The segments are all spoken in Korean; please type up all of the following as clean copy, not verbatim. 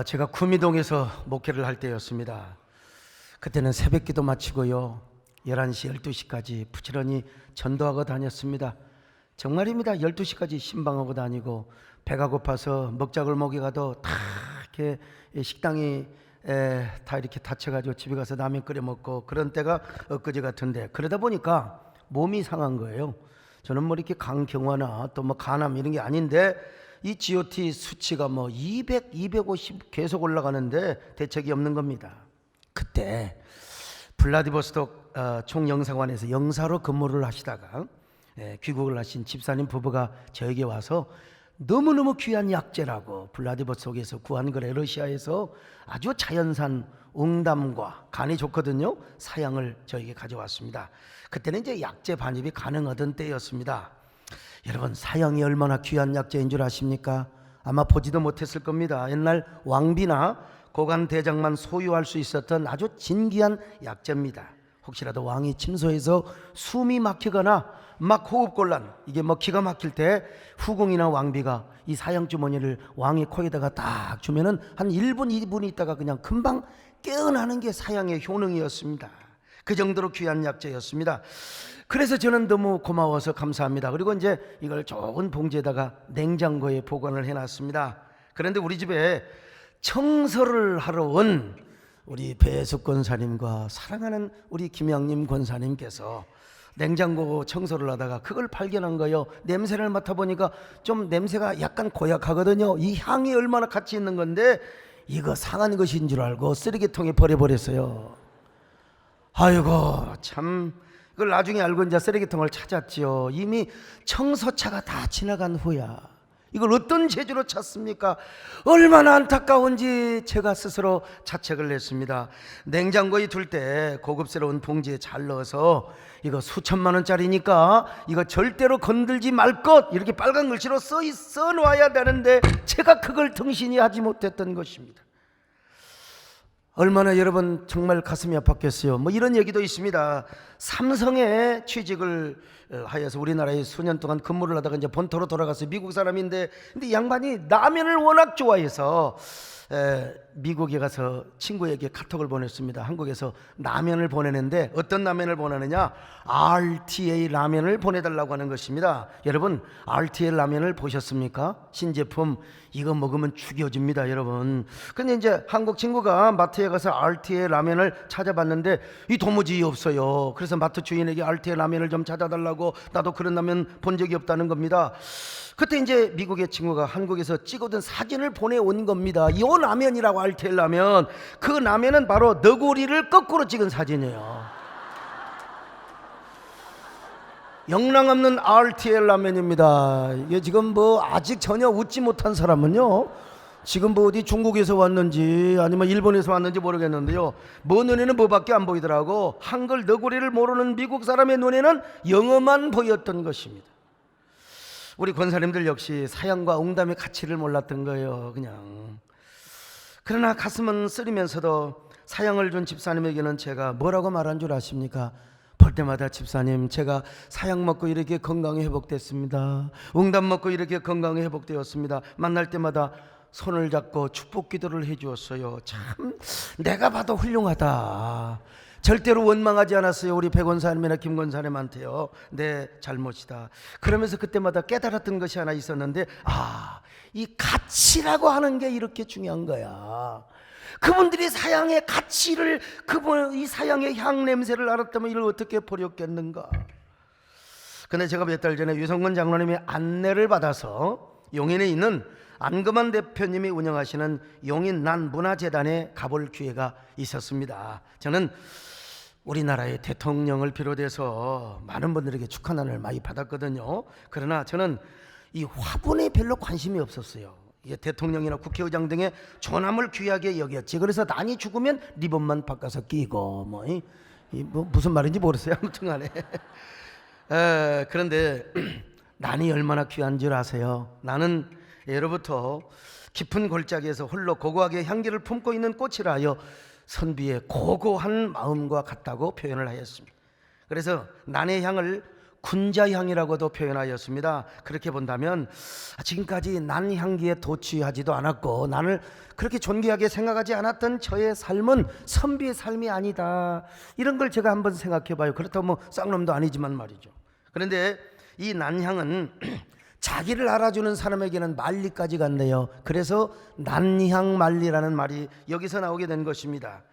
제가 구미동에서 목회를 할 때였습니다. 그때는 새벽기도 마치고요 11시, 12시까지 부지런히 전도하고 다녔습니다. 정말입니다. 12시까지 신방하고 다니고 배가 고파서 먹자골목에 가도 다 이렇게 식당이 다 이렇게 닫혀가지고 집에 가서 라면 끓여 먹고 그런 때가 엊그제 같은데, 그러다 보니까 몸이 상한 거예요. 저는 뭐 이렇게 강경화나 또 뭐 간암 이런 게 아닌데 이 GOT 수치가 뭐 200, 250 계속 올라가는데 대책이 없는 겁니다. 그때 블라디보스톡 총영사관에서 영사로 근무를 하시다가 귀국을 하신 집사님 부부가 저에게 와서 너무너무 귀한 약재라고 블라디보스톡에서 구한 거래. 러시아에서 아주 자연산 웅담과 간이 좋거든요. 사양을 저에게 가져왔습니다. 그때는 이제 약재 반입이 가능하던 때였습니다. 여러분, 사양이 얼마나 귀한 약재인 줄 아십니까? 아마 보지도 못했을 겁니다. 옛날 왕비나 고관대장만 소유할 수 있었던 아주 진귀한 약재입니다. 혹시라도 왕이 침소해서 숨이 막히거나 막 호흡곤란, 이게 뭐 기가 막힐 때 후궁이나 왕비가 이 사양주머니를 왕의 코에다가 딱 주면은 한 1분, 2분 있다가 그냥 금방 깨어나는 게 사양의 효능이었습니다. 그 정도로 귀한 약재였습니다. 그래서 저는 너무 고마워서 감사합니다. 그리고 이제 이걸 좋은 봉지에다가 냉장고에 보관을 해놨습니다. 그런데 우리 집에 청소를 하러 온 우리 배숙 권사님과 사랑하는 우리 김양림 권사님께서 냉장고 청소를 하다가 그걸 발견한 거예요. 냄새를 맡아보니까 좀 냄새가 약간 고약하거든요. 이 향이 얼마나 가치 있는 건데 이거 상한 것인 줄 알고 쓰레기통에 버려버렸어요. 아이고 참, 그걸 나중에 알고 이제 쓰레기통을 찾았지요. 이미 청소차가 다 지나간 후야. 이걸 어떤 재주로 찾습니까? 얼마나 안타까운지 제가 스스로 자책을 했습니다. 냉장고에 둘 때 고급스러운 봉지에 잘 넣어서 이거 수천만 원짜리니까 이거 절대로 건들지 말 것, 이렇게 빨간 글씨로 써놓아야 되는데 제가 그걸 등신히 하지 못했던 것입니다. 얼마나 여러분 정말 가슴이 아팠겠어요. 뭐 이런 얘기도 있습니다. 삼성에 취직을 하여서 우리나라에 수년 동안 근무를 하다가 이제 본토로 돌아가서 미국 사람인데, 근데 양반이 라면을 워낙 좋아해서 미국에 가서 친구에게 카톡을 보냈습니다. 한국에서 라면을 보내는데 어떤 라면을 보내느냐, RTA 라면을 보내달라고 하는 것입니다. 여러분, RTA 라면을 보셨습니까? 신제품, 이거 먹으면 죽여줍니다 여러분. 근데 이제 한국 친구가 마트에 가서 RTA 라면을 찾아봤는데 이 도무지 없어요. 그래서 마트 주인에게 RTA 라면을 좀 찾아달라고, 나도 그런 라면 본 적이 없다는 겁니다. 그때 이제 미국의 친구가 한국에서 찍어둔 사진을 보내온 겁니다. 이 라면이라고, RTA 라면. 그 라면은 바로 너구리를 거꾸로 찍은 사진이에요. 영랑 없는 RTA 라면입니다. 이게 지금 뭐 아직 전혀 웃지 못한 사람은요, 지금 뭐 어디 중국에서 왔는지 아니면 일본에서 왔는지 모르겠는데요, 뭐 눈에는 뭐밖에 안 보이더라고. 한글 너구리를 모르는 미국 사람의 눈에는 영어만 보였던 것입니다. 우리 권사님들 역시 사양과 웅담의 가치를 몰랐던 거예요. 그냥. 그러나 가슴은 쓰리면서도 사양을 준 집사님에게는 제가 뭐라고 말한 줄 아십니까? 볼 때마다 집사님, 제가 사양 먹고 이렇게 건강이 회복됐습니다. 웅담 먹고 이렇게 건강이 회복되었습니다. 만날 때마다 손을 잡고 축복 기도를 해주었어요. 참 내가 봐도 훌륭하다. 절대로 원망하지 않았어요. 우리 배 권사님이나 김 권사님한테요. 내 잘못이다. 그러면서 그때마다 깨달았던 것이 하나 있었는데, 이 가치라고 하는 게 이렇게 중요한 거야. 그분들이 사양의 가치를, 이 사양의 향 냄새를 알았다면 이를 어떻게 버렸겠는가. 근데 제가 몇 달 전에 유성근 장로님의 안내를 받아서 용인에 있는 안금환 대표님이 운영하시는 용인 난문화재단에 가볼 기회가 있었습니다. 저는 우리나라의 대통령을 비롯해서 많은 분들에게 축하난을 많이 받았거든요. 그러나 저는 이 화분에 별로 관심이 없었어요. 대통령이나 국회의장 등의 존함을 귀하게 여겼지. 그래서 난이 죽으면 리본만 바꿔서 끼고 뭐 무슨 말인지 모르겠어요. 아무튼 간에 그런데 난이 얼마나 귀한 줄 아세요? 나는 예로부터 깊은 골짜기에서 홀로 고고하게 향기를 품고 있는 꽃이라 하여 선비의 고고한 마음과 같다고 표현을 하였습니다. 그래서 난의 향을 군자향이라고도 표현하였습니다. 그렇게 본다면 지금까지 난 향기에 도취하지도 않았고 나를 그렇게 존귀하게 생각하지 않았던 저의 삶은 선비의 삶이 아니다, 이런 걸 제가 한번 생각해 봐요. 그렇다고 뭐 쌍놈도 아니지만 말이죠. 그런데 이 난향은 자기를 알아주는 사람에게는 만리까지 간대요. 그래서 난향만리라는 말이 여기서 나오게 된 것입니다.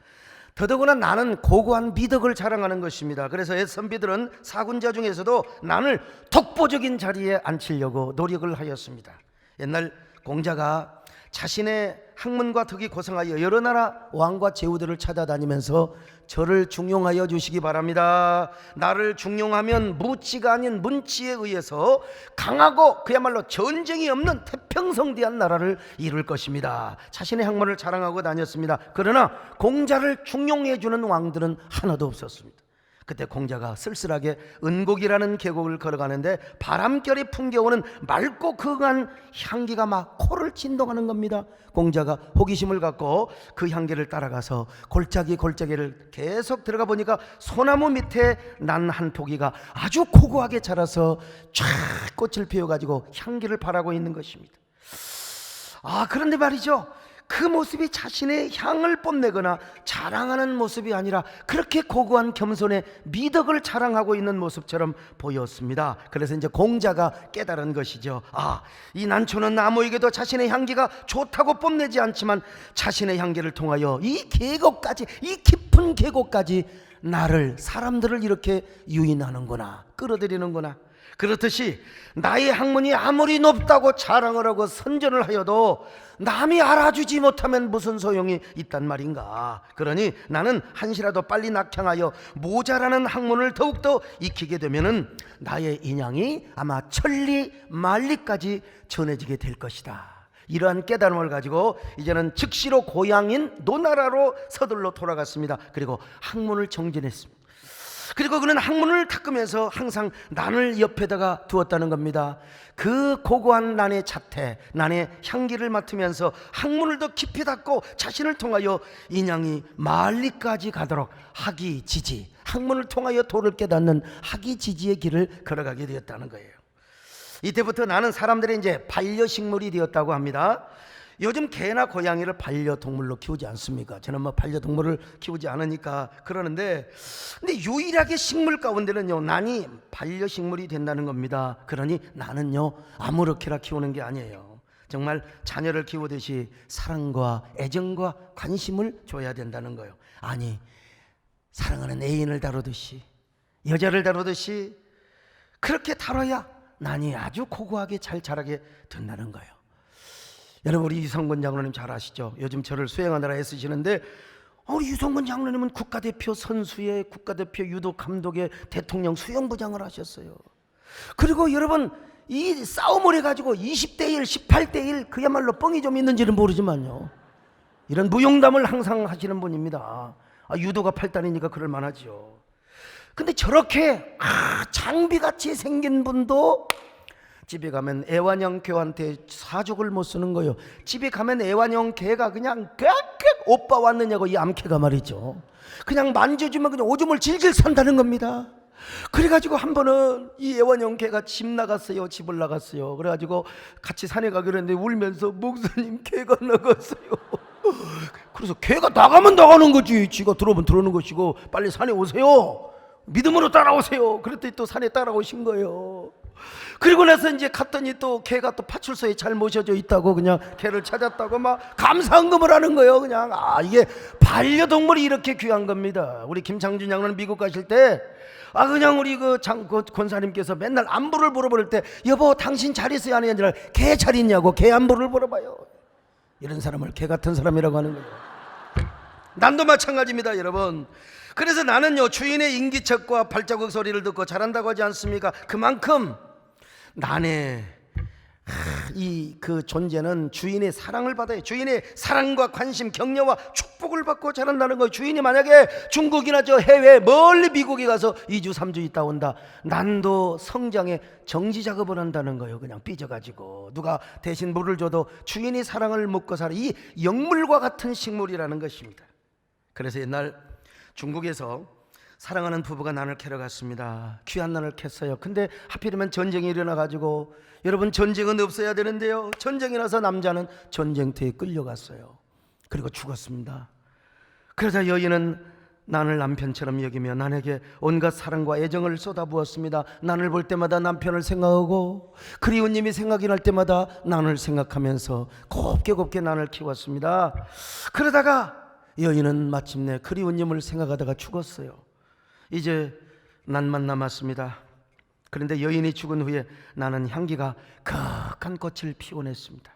더더구나 나는 고고한 미덕을 자랑하는 것입니다. 그래서 옛 선비들은 사군자 중에서도 난을 독보적인 자리에 앉히려고 노력을 하였습니다. 옛날 공자가 자신의 학문과 덕이 고상하여 여러 나라 왕과 제후들을 찾아다니면서 저를 중용하여 주시기 바랍니다. 나를 중용하면 무치가 아닌 문치에 의해서 강하고 그야말로 전쟁이 없는 태평성대한 나라를 이룰 것입니다. 자신의 학문을 자랑하고 다녔습니다. 그러나 공자를 중용해 주는 왕들은 하나도 없었습니다. 그때 공자가 쓸쓸하게 은곡이라는 계곡을 걸어가는데 바람결이 풍겨오는 맑고 극한 향기가 막 코를 진동하는 겁니다. 공자가 호기심을 갖고 그 향기를 따라가서 골짜기를 계속 들어가 보니까 소나무 밑에 난 한 토기가 아주 고고하게 자라서 쫙 꽃을 피워가지고 향기를 발하고 있는 것입니다. 그런데 말이죠, 그 모습이 자신의 향을 뽐내거나 자랑하는 모습이 아니라 그렇게 고고한 겸손의 미덕을 자랑하고 있는 모습처럼 보였습니다. 그래서 이제 공자가 깨달은 것이죠. 이 난초는 나무에게도 자신의 향기가 좋다고 뽐내지 않지만 자신의 향기를 통하여 이 계곡까지, 이 깊은 계곡까지 나를, 사람들을 이렇게 유인하는구나, 끌어들이는구나. 그렇듯이 나의 학문이 아무리 높다고 자랑을 하고 선전을 하여도 남이 알아주지 못하면 무슨 소용이 있단 말인가. 그러니 나는 한시라도 빨리 낙향하여 모자라는 학문을 더욱더 익히게 되면은 나의 인양이 아마 천리 만리까지 전해지게 될 것이다. 이러한 깨달음을 가지고 이제는 즉시로 고향인 노나라로 서둘러 돌아갔습니다. 그리고 학문을 정진했습니다. 그리고 그는 학문을 닦으면서 항상 난을 옆에다가 두었다는 겁니다. 그 고고한 난의 자태, 난의 향기를 맡으면서 학문을 더 깊이 닦고 자신을 통하여 인양이 만리까지 가도록 학이지지, 학문을 통하여 도를 깨닫는 학이지지의 길을 걸어가게 되었다는 거예요. 이때부터 나는 사람들의 이제 반려식물이 되었다고 합니다. 요즘 개나 고양이를 반려동물로 키우지 않습니까? 저는 뭐 반려동물을 키우지 않으니까 그러는데, 근데 유일하게 식물 가운데는요, 난이 반려식물이 된다는 겁니다. 그러니 나는요, 아무렇게나 키우는 게 아니에요. 정말 자녀를 키우듯이 사랑과 애정과 관심을 줘야 된다는 거예요. 아니, 사랑하는 애인을 다루듯이, 여자를 다루듯이 그렇게 다뤄야 난이 아주 고고하게 잘 자라게 된다는 거예요. 여러분, 우리 유성근 장로님 잘 아시죠? 요즘 저를 수행하느라 애쓰시는데 우리 유성근 장로님은 국가대표 선수의, 국가대표 유도 감독의, 대통령 수영부장을 하셨어요. 그리고 여러분, 이 싸움을 해가지고 20대1, 18대1 그야말로 뻥이 좀 있는지는 모르지만요, 이런 무용담을 항상 하시는 분입니다. 유도가 8단이니까 그럴 만하죠. 근데 저렇게 장비같이 생긴 분도 집에 가면 애완형 개한테 사족을 못 쓰는 거예요. 집에 가면 애완형 개가 그냥 오빠 왔느냐고, 이 암개가 말이죠, 그냥 만져주면 그냥 오줌을 질질 산다는 겁니다. 그래가지고 한 번은 이 애완형 개가 집을 나갔어요. 그래가지고 같이 산에 가기로 했는데 울면서, 목사님 개가 나갔어요. 그래서 개가 나가면 나가는 거지, 지가 들어오면 들어오는 것이고, 빨리 산에 오세요, 믿음으로 따라오세요. 그랬더니 또 산에 따라오신 거예요. 그리고 나서 이제 갔더니 또 개가 또 파출소에 잘 모셔져 있다고, 그냥 개를 찾았다고 막 감사헌금을 하는 거예요. 그냥 이게 반려동물이 이렇게 귀한 겁니다. 우리 김창준 장로는 미국 가실 때 그냥 우리 그 권사님께서 맨날 안부를 물어볼 때, 여보 당신 잘 있어요 안 해요? 아니라 개 잘 있냐고, 개 안부를 물어봐요. 이런 사람을 개 같은 사람이라고 하는 거예요. 난도 마찬가지입니다, 여러분. 그래서 나는요, 주인의 인기척과 발자국 소리를 듣고 자란다고 하지 않습니까? 그만큼 난의 그 존재는 주인의 사랑을 받아요. 주인의 사랑과 관심, 격려와 축복을 받고 자란다는 거예요. 주인이 만약에 중국이나 저 해외 멀리 미국에 가서 2주 3주 있다 온다, 난도 성장에 정지 작업을 한다는 거예요. 그냥 삐져가지고 누가 대신 물을 줘도 주인이 사랑을 먹고 살아. 이 영물과 같은 식물이라는 것입니다. 그래서 옛날 중국에서 사랑하는 부부가 난을 캐러 갔습니다. 귀한 난을 캤어요. 근데 하필이면 전쟁이 일어나가지고, 여러분, 전쟁은 없어야 되는데요, 전쟁이 나서 남자는 전쟁터에 끌려갔어요. 그리고 죽었습니다. 그러자 여인은 난을 남편처럼 여기며 난에게 온갖 사랑과 애정을 쏟아부었습니다. 난을 볼 때마다 남편을 생각하고 그리운 님이 생각이 날 때마다 난을 생각하면서 곱게 난을 키웠습니다. 그러다가 여인은 마침내 그리운 님을 생각하다가 죽었어요. 이제 난만 남았습니다. 그런데 여인이 죽은 후에 나는 향기가 극한 꽃을 피워냈습니다.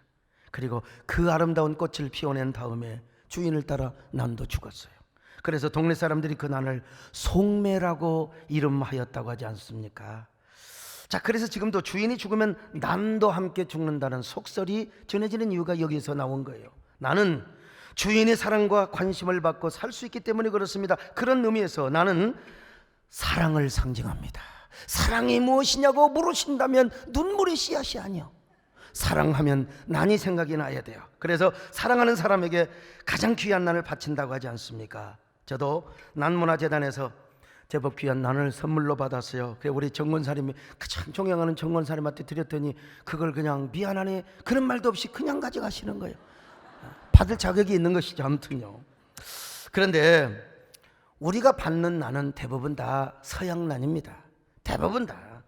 그리고 그 아름다운 꽃을 피워낸 다음에 주인을 따라 난도 죽었어요. 그래서 동네 사람들이 그 난을 송매라고 이름하였다고 하지 않습니까? 자, 그래서 지금도 주인이 죽으면 난도 함께 죽는다는 속설이 전해지는 이유가 여기서 나온 거예요. 나는 주인의 사랑과 관심을 받고 살 수 있기 때문에 그렇습니다. 그런 의미에서 나는 사랑을 상징합니다. 사랑이 무엇이냐고 물으신다면 눈물의 씨앗이 아니요, 사랑하면 난이 생각이 나야 돼요. 그래서 사랑하는 사람에게 가장 귀한 난을 바친다고 하지 않습니까? 저도 난문화재단에서 제법 귀한 난을 선물로 받았어요. 그래서 우리 정권사님이 가장 존경하는 정권사님한테 드렸더니 그걸 그냥 미안하네 그런 말도 없이 그냥 가져가시는 거예요. 받을 자격이 있는 것이죠. 아무튼요. 그런데 우리가 받는 난은 대부분 다 서양난입니다. 대부분 다.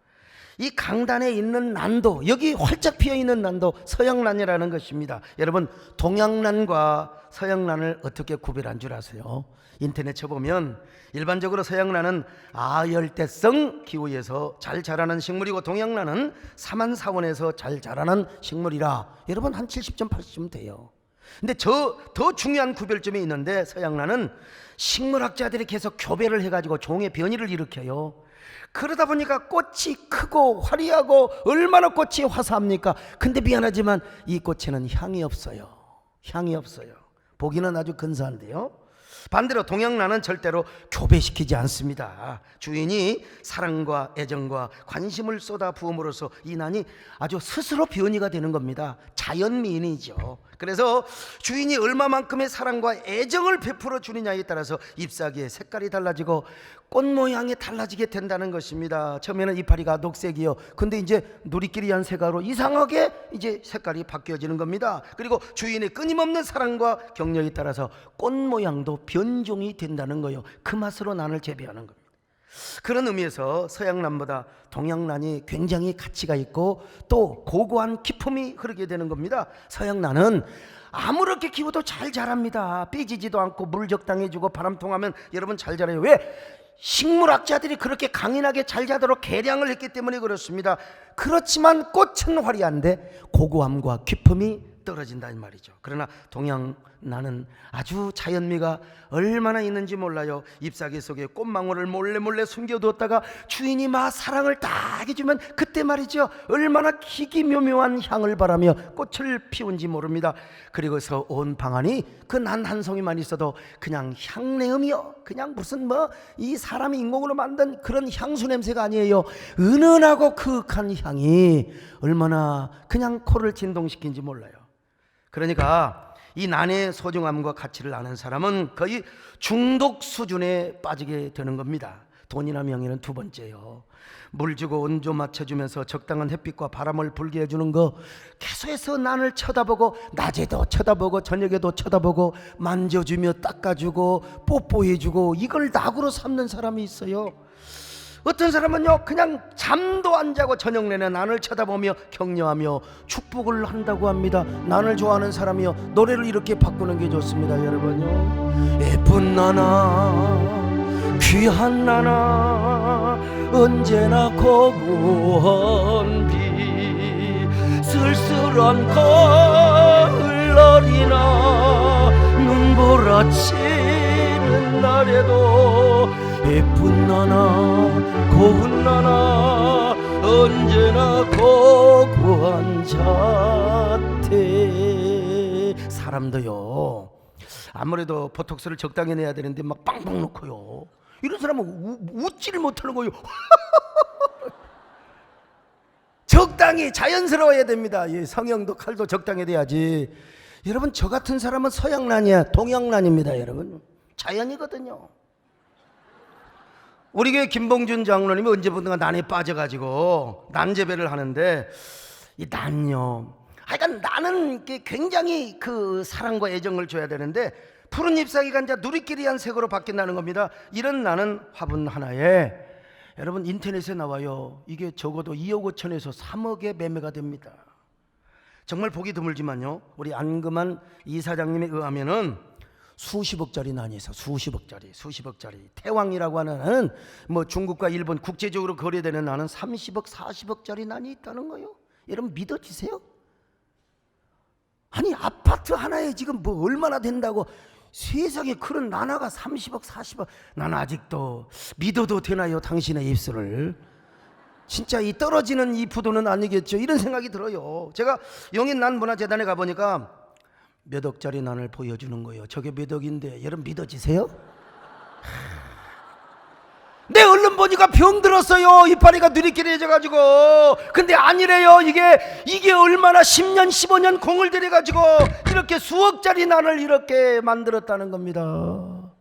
이 강단에 있는 난도, 여기 활짝 피어있는 난도 서양난이라는 것입니다. 여러분, 동양난과 서양난을 어떻게 구별한 줄 아세요? 인터넷 쳐보면 일반적으로 서양난은 아열대성 기후에서 잘 자라는 식물이고 동양난은 사만사원에서 잘 자라는 식물이라, 여러분 한 70점 80점 돼요. 근데 더 중요한 구별점이 있는데, 서양난은 식물학자들이 계속 교배를 해가지고 종의 변이를 일으켜요. 그러다 보니까 꽃이 크고 화려하고 얼마나 꽃이 화사합니까? 근데 미안하지만 이 꽃에는 향이 없어요. 향이 없어요. 보기는 아주 근사한데요, 반대로 동양난은 절대로 교배시키지 않습니다. 주인이 사랑과 애정과 관심을 쏟아 부음으로써 이 난이 아주 스스로 변이가 되는 겁니다. 자연미인이죠. 그래서 주인이 얼마만큼의 사랑과 애정을 베풀어 주느냐에 따라서 잎사귀의 색깔이 달라지고 꽃 모양이 달라지게 된다는 것입니다. 처음에는 이파리가 녹색이요, 근데 이제 누리끼리 한 색깔로 이상하게 이제 색깔이 바뀌어지는 겁니다. 그리고 주인의 끊임없는 사랑과 격려에 따라서 꽃 모양도 변종이 된다는 거예요. 그 맛으로 난을 재배하는 겁니다. 그런 의미에서 서양난보다 동양난이 굉장히 가치가 있고 또 고고한 기품이 흐르게 되는 겁니다. 서양난은 아무렇게 키워도 잘 자랍니다. 삐지지도 않고 물 적당히 주고 바람 통하면 여러분 잘 자라요. 왜? 식물학자들이 그렇게 강인하게 잘 자도록 개량을 했기 때문에 그렇습니다. 그렇지만 꽃은 화려한데 고고함과 기품이 떨어진다 이 말이죠. 그러나 동양난은 아주 자연미가 얼마나 있는지 몰라요. 잎사귀 속에 꽃망울을 몰래 숨겨두었다가 주인이 막 사랑을 딱 해주면 그때 말이죠, 얼마나 기기묘묘한 향을 바라며 꽃을 피운지 모릅니다. 그리고서 온 방안이 그 난 한 송이만 있어도 그냥 향내음이요, 그냥 무슨 이 사람이 인공으로 만든 그런 향수 냄새가 아니에요. 은은하고 그윽한 향이 얼마나 그냥 코를 진동시키는지 몰라요. 그러니까 이 난의 소중함과 가치를 아는 사람은 거의 중독 수준에 빠지게 되는 겁니다. 돈이나 명예는 두 번째요. 물 주고 온도 맞춰주면서 적당한 햇빛과 바람을 불게 해주는 거, 계속해서 난을 쳐다보고 낮에도 쳐다보고 저녁에도 쳐다보고 만져주며 닦아주고 뽀뽀해주고 이걸 낙으로 삼는 사람이 있어요. 어떤 사람은요, 그냥 잠도 안 자고 저녁 내내 난을 쳐다보며 격려하며 축복을 한다고 합니다. 난을 좋아하는 사람이요, 노래를 이렇게 바꾸는 게 좋습니다. 여러분요, 예쁜 나나 귀한 나나 언제나 고운 비 쓸쓸한 가을날이나 눈보라치는 날에도 예쁜 나나 고운 나나 언제나 고고한 자태. 사람도요, 아무래도 보톡스를 적당히 내야 되는데 막 빵빵 놓고요, 이런 사람은 웃지를 못하는 거예요. 적당히 자연스러워야 됩니다. 예, 성형도 칼도 적당히 돼야지. 여러분, 저 같은 사람은 서양난이야, 동양난입니다. 여러분, 자연이거든요. 우리 교회 김봉준 장로님이 언제부턴가 난에 빠져가지고 난제배를 하는데, 이 난요, 하여간 나는 이게 굉장히 그 사랑과 애정을 줘야 되는데 푸른 잎사귀가 이제 누리끼리한 색으로 바뀐다는 겁니다. 이런 나는 화분 하나에, 여러분 인터넷에 나와요. 이게 적어도 2억 5천에서 3억에 매매가 됩니다. 정말 보기 드물지만요, 우리 안금한 이사장님에 의하면은 수십억짜리 난이 있어. 수십억짜리 태왕이라고 하는 뭐 중국과 일본 국제적으로 거래되는 난은 30억 40억짜리 난이 있다는 거예요. 여러분 믿어지세요? 아니 아파트 하나에 지금 뭐 얼마나 된다고, 세상에 그런 난화가 30억 40억. 난 아직도 믿어도 되나요 당신의 입술을? 진짜 이 떨어지는 이 부도는 아니겠죠, 이런 생각이 들어요. 제가 영인난문화재단에 가보니까 몇 억짜리 난을 보여주는 거예요. 저게 몇 억인데 여러분 믿어지세요? 내 얼른 보니까 병들었어요. 이파리가 누리끼리해져가지고. 근데 아니래요. 이게 얼마나 10년 15년 공을 들여가지고 이렇게 수억짜리 난을 이렇게 만들었다는 겁니다.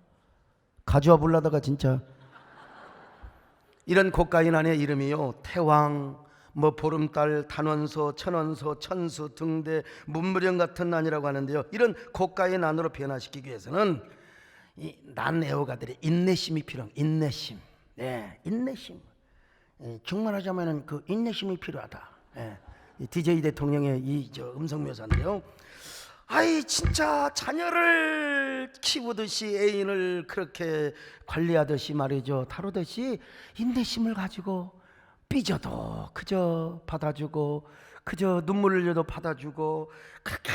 가져와 보려다가 진짜. 이런 고가의 난의 이름이요, 태왕, 뭐 보름달, 단원소, 천원소, 천수, 등대, 문무령 같은 난이라고 하는데요, 이런 고가의 난으로 변화시키기 위해서는 이 난 애호가들의 인내심이 필요합니다. 인내심. 네, 인내심. 중말하자면은 그 인내심이 필요하다. DJ 대통령의 이 음성 묘사인데요. 아이 진짜 자녀를 키우듯이 애인을 그렇게 관리하듯이 말이죠, 다루듯이 인내심을 가지고 삐져도 그저 받아주고, 그저 눈물을 흘려도 받아주고, 그렇게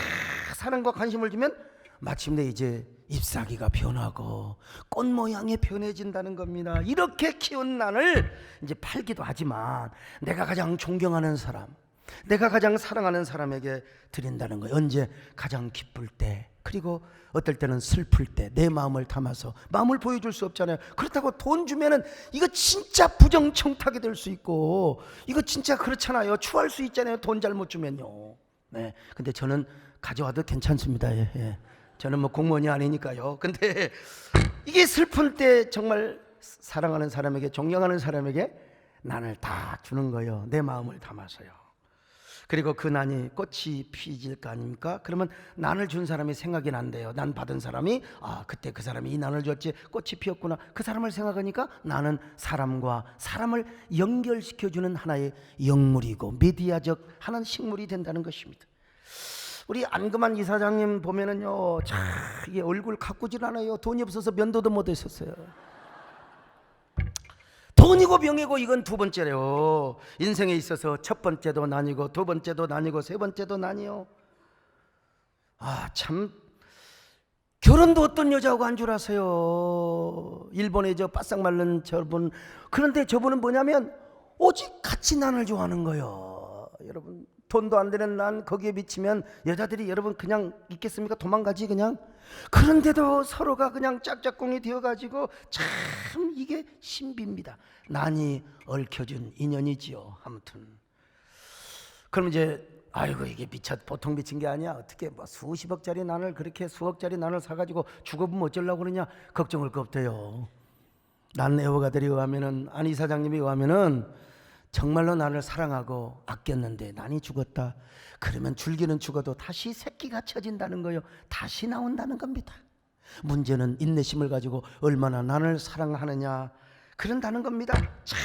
사랑과 관심을 주면 마침내 이제 잎사귀가 변하고 꽃 모양이 변해진다는 겁니다. 이렇게 키운 난을 이제 팔기도 하지만 내가 가장 존경하는 사람, 내가 가장 사랑하는 사람에게 드린다는 거예요. 언제? 가장 기쁠 때, 그리고 어떨 때는 슬플 때 내 마음을 담아서. 마음을 보여줄 수 없잖아요. 그렇다고 돈 주면은 이거 진짜 부정청탁이 될 수 있고, 이거 진짜 그렇잖아요. 추할 수 있잖아요, 돈 잘못 주면요. 네, 근데 저는 가져와도 괜찮습니다. 예. 저는 뭐 공무원이 아니니까요. 근데 이게 슬픈 때 정말 사랑하는 사람에게, 존경하는 사람에게 난을 다 주는 거예요. 내 마음을 담아서요. 그리고 그 난이 꽃이 피질 거 아닙니까? 그러면 난을 준 사람이 생각이 난대요. 난 받은 사람이, 아 그때 그 사람이 이 난을 줬지, 꽃이 피었구나. 그 사람을 생각하니까 나는 사람과 사람을 연결시켜주는 하나의 영물이고 미디어적 하나의 식물이 된다는 것입니다. 우리 안금한 이사장님 보면은요, 참 이게 얼굴 가꾸질 않아요. 돈이 없어서 면도도 못 했었어요. 돈이고 병이고 이건 두 번째래요. 인생에 있어서 첫 번째도 난이고 두 번째도 난이고 세 번째도 난이요. 아 참, 결혼도 어떤 여자하고 한 줄 아세요? 일본의 저 바싹 마른 저분. 그런데 저분은 뭐냐면 오직 같이 난을 좋아하는 거예요. 여러분 돈도 안 되는 난, 거기에 비치면 여자들이 여러분 그냥 있겠습니까? 도망가지 그냥. 그런데도 서로가 그냥 짝짝꿍이 되어가지고 참 이게 신비입니다. 난이 얽혀준 인연이지요. 아무튼 그럼 이제 아이고 이게 보통 미친 게 아니야. 어떻게 뭐 수십억짜리 난을, 그렇게 수억짜리 난을 사가지고 죽어보면 어쩌려고 그러냐, 걱정을 겁대요. 난 애호가들이 의하면은, 안 이사장님이 의하면은 정말로 나를 사랑하고 아꼈는데 난이 죽었다. 그러면 줄기는 죽어도 다시 새끼가 쳐진다는 거예요. 다시 나온다는 겁니다. 문제는 인내심을 가지고 얼마나 나를 사랑하느냐, 그런다는 겁니다. 참,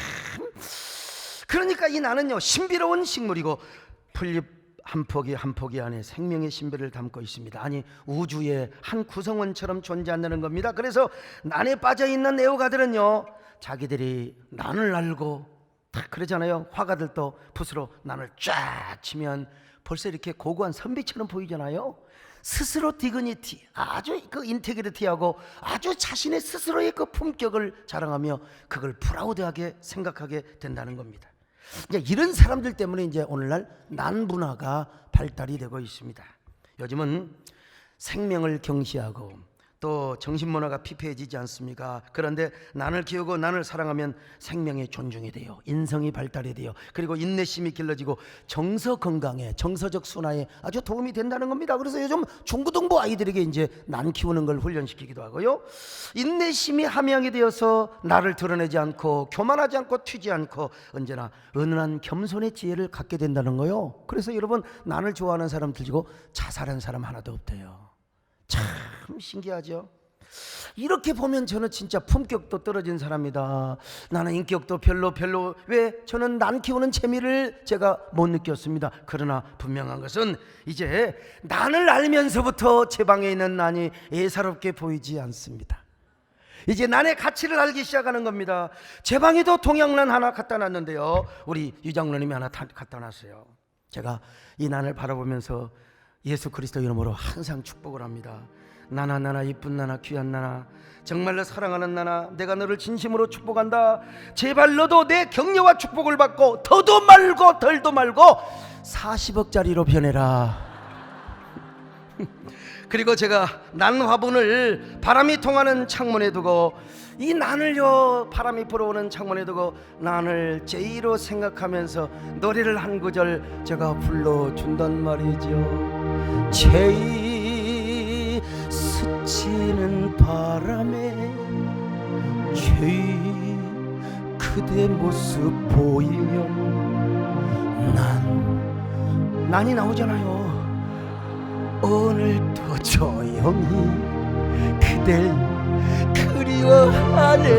그러니까 이 나는요 신비로운 식물이고 풀잎 한 포기 한 포기 안에 생명의 신비를 담고 있습니다. 아니 우주의 한 구성원처럼 존재한다는 겁니다. 그래서 난에 빠져있는 애호가들은요, 자기들이 난을 알고 딱 그러잖아요. 화가들도 붓으로 난을 쫙 치면 벌써 이렇게 고고한 선비처럼 보이잖아요. 스스로 디그니티, 아주 그 인테그리티하고 아주 자신의 스스로의 그 품격을 자랑하며 그걸 프라우드하게 생각하게 된다는 겁니다. 이제 이런 사람들 때문에 이제 오늘날 난 문화가 발달이 되고 있습니다. 요즘은 생명을 경시하고 또 정신문화가 피폐해지지 않습니까? 그런데 난을 키우고 난을 사랑하면 생명이 존중이 돼요. 인성이 발달이 돼요. 그리고 인내심이 길러지고 정서 건강에, 정서적 순화에 아주 도움이 된다는 겁니다. 그래서 요즘 중고등부 아이들에게 이제 난 키우는 걸 훈련시키기도 하고요. 인내심이 함양이 되어서 나를 드러내지 않고 교만하지 않고 튀지 않고 언제나 은은한 겸손의 지혜를 갖게 된다는 거요. 그래서 여러분, 난을 좋아하는 사람들 치고 자살한 사람 하나도 없대요. 참 신기하죠. 이렇게 보면 저는 진짜 품격도 떨어진 사람이다. 나는 인격도 별로. 왜? 저는 난 키우는 재미를 제가 못 느꼈습니다. 그러나 분명한 것은 이제 난을 알면서부터 제 방에 있는 난이 애사롭게 보이지 않습니다. 이제 난의 가치를 알기 시작하는 겁니다. 제 방에도 동양난 하나 갖다 놨는데요, 우리 유장로님이 하나 갖다 놨어요. 제가 이 난을 바라보면서 예수 그리스도 이름으로 항상 축복을 합니다. 나나 이쁜 나나 귀한 나나, 정말로 사랑하는 나나, 내가 너를 진심으로 축복한다. 제발 너도 내 격려와 축복을 받고 더도 말고 덜도 말고 40억짜리로 변해라. 그리고 제가 난 화분을 바람이 통하는 창문에 두고, 이 난을요 바람이 불어오는 창문에 두고 난을 제의로 생각하면서 노래를 한 구절 제가 불러준단 말이죠. 제의 스치는 바람에 제의 그대 모습 보이며 난이 나오잖아요. 오늘도 조용히 그댈 그리워하네.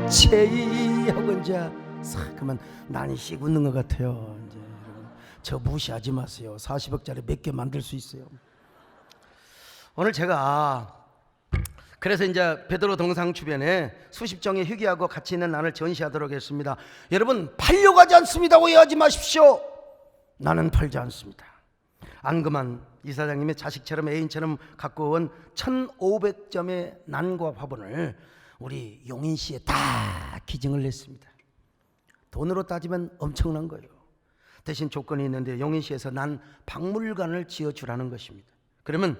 제의하고 이제 그만 난이 씩 웃는 것 같아요. 이제 저 무시하지 마세요. 40억짜리 몇 개 만들 수 있어요. 오늘 제가 그래서 이제 베드로 동상 주변에 수십 종의 희귀하고 가치 있는 난을 전시하도록 했습니다. 여러분, 팔려고 하지 않습니다. 오해하지 마십시오. 나는 팔지 않습니다. 안그만 이사장님의 자식처럼 애인처럼 갖고 온 1500점의 난과 화분을 우리 용인시에 다 기증을 냈습니다. 돈으로 따지면 엄청난 거예요. 대신 조건이 있는데 용인시에서 난 박물관을 지어주라는 것입니다. 그러면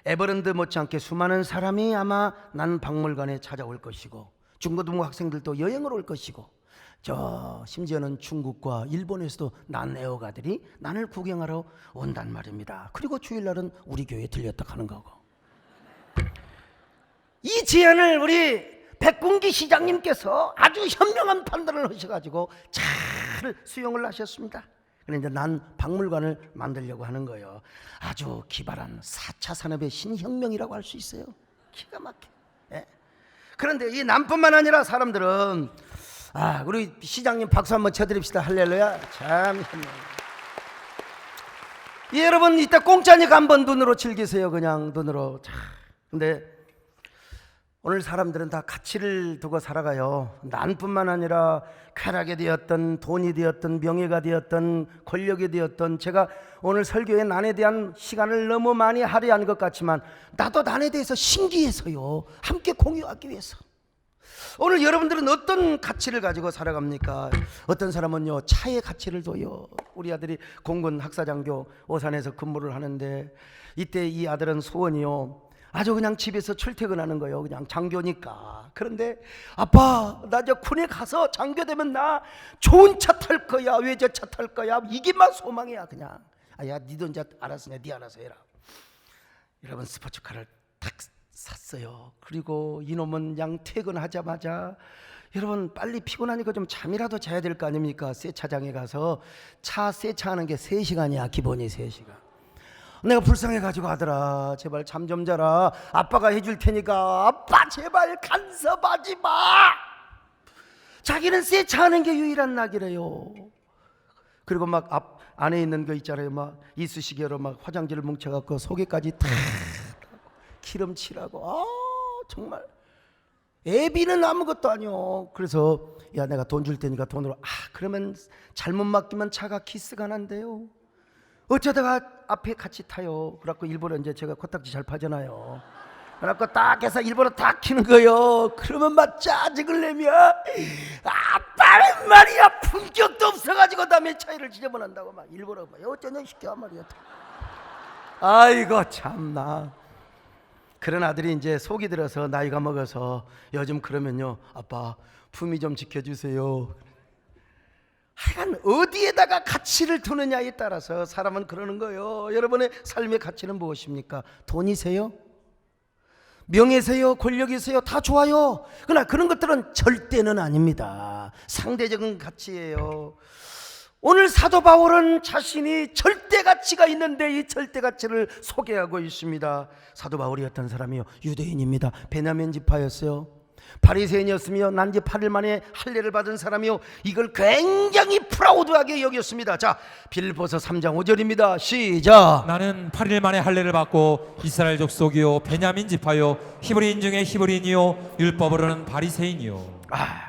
에버랜드 못지않게 수많은 사람이 아마 난 박물관에 찾아올 것이고, 중고등부 학생들도 여행을 올 것이고, 심지어는 중국과 일본에서도 난 애호가들이 난을 구경하러 온단 말입니다. 그리고 주일날은 우리 교회에 들렸다 하는 거고. 이 제안을 우리 백군기 시장님께서 아주 현명한 판단을 하셔가지고 잘 수용을 하셨습니다. 그런데 난 박물관을 만들려고 하는 거예요. 아주 기발한 4차 산업의 신혁명이라고 할 수 있어요. 기가 막혀. 예. 그런데 이 난뿐만 아니라 사람들은, 우리 시장님 박수 한번 쳐드립시다. 할렐루야. 참 현명. 여러분, 이따 공짜니까 한번 눈으로 즐기세요. 그냥 눈으로. 근데 오늘 사람들은 다 가치를 두고 살아가요. 난뿐만 아니라 쾌락이 되었던, 돈이 되었던, 명예가 되었던, 권력이 되었던, 제가 오늘 설교에 난에 대한 시간을 너무 많이 할애한 것 같지만 나도 난에 대해서 신기해서요, 함께 공유하기 위해서. 오늘 여러분들은 어떤 가치를 가지고 살아갑니까? 어떤 사람은요 차의 가치를 둬요. 우리 아들이 공군 학사장교 오산에서 근무를 하는데, 이때 이 아들은 소원이요, 아주 그냥 집에서 출퇴근하는 거예요. 그냥 장교니까. 그런데 아빠, 나 저 군에 가서 장교 되면 나 좋은 차 탈 거야, 외제차 탈 거야, 이게만 소망이야. 그냥 야, 니도 이제 알았으냐, 니 알아서 해라. 여러분, 스포츠카를 탁 샀어요. 그리고 이놈은 양 퇴근하자마자, 여러분 빨리 피곤하니까 좀 잠이라도 자야 될 거 아닙니까? 세차장에 가서 차 세차하는 게 3시간이야 기본이. 3시간. 내가 불쌍해가지고, 아들아 제발 잠 좀 자라, 아빠가 해줄 테니까 아빠 제발 간섭하지 마. 자기는 세차하는 게 유일한 낙이래요. 그리고 막 안에 있는 거 있잖아요, 막 이쑤시개로 막 화장지를 뭉쳐갖고 속에까지 탁 기름칠하고, 정말 애비는 아무것도 아니요. 그래서 야, 내가 돈 줄 테니까 돈으로. 그러면 잘못 맡기면 차가 키스가 난대요. 어쩌다가 앞에 같이 타요. 그래갖고 일부러 이제 제가 코딱지 잘 파잖아요. 그래갖고 딱 해서 일부러 딱 키는 거요. 그러면 막 짜증을 내면, 아빠는 말이야 품격도 없어가지고 남의 차이를 지저분한다고 막 일부러 막 어쩌냐 시켜 말이야. 아이고 참나. 그런 아들이 이제 속이 들어서 나이가 먹어서 요즘 그러면요, 아빠 품위 좀 지켜주세요. 하여간 어디에다가 가치를 두느냐에 따라서 사람은 그러는 거예요. 여러분의 삶의 가치는 무엇입니까? 돈이세요? 명예세요? 권력이세요? 다 좋아요. 그러나 그런 것들은 절대는 아닙니다. 상대적인 가치예요. 오늘 사도 바울은 자신이 절대 가치가 있는데 이 절대 가치를 소개하고 있습니다. 사도 바울이 어떤 사람이요? 유대인입니다. 베냐민 지파였어요. 바리새인이었으며 난지 8일 만에 할례를 받은 사람이요, 이걸 굉장히 프라우드하게 여겼습니다. 자, 빌보서 3장 5절입니다. 시작. 나는 8일 만에 할례를 받고 이스라엘 족속이요 베냐민 지파요 히브리인 중에 히브리인이요 율법으로는 바리새인이요.